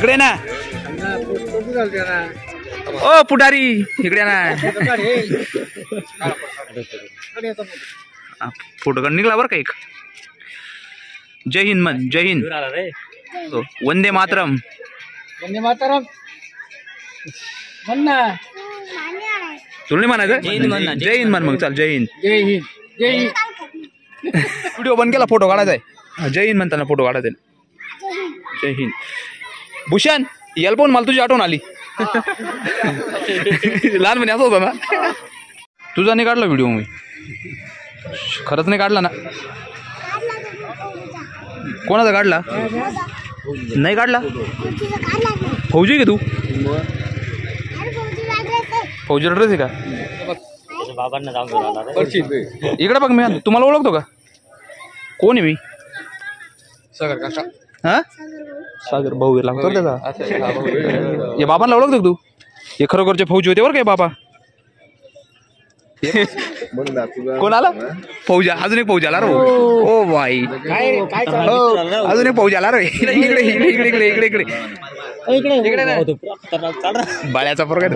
इकडे ना ओ पुढारी इकडे ना फोटो काढ निघला बरं का एक जय हिंद मन जय हिंद वंदे मातरम वंदे मातरम म्हण ना तुला नाही म्हणायचं जय हिंद म्हण मग चाल जय हिंद जय हिंद जय हिंद व्हिडिओ बंद केला फोटो काढायचा आहे जय हिंद म्हणताना फोटो काढायचा जय हिंद भूषण याला पण मला तुझी आठवण आली लहानपणी असं होतं ना तुझा नाही काढला व्हिडिओ मी खरंच नाही काढला ना कोणाचा काढला नाही काढला फौजी का तू फौजी ड्रेस आहे का इकडे बघ मी तुम्हाला ओळखतो का कोण आहे मी सागर काका हा सागर भाऊ लागतो त्याचा या बाबांना ओळखतो का तू हे खरोखरचे फौजी होते बरं काय बाबा कोण आला फौजी अजून एक फौजी आला रे ओ बाई अजून एक फौजी आला रे इकडे इकडे इकडे इकडे इकडे इकडे इकडे बाळ्याचा फरक आहे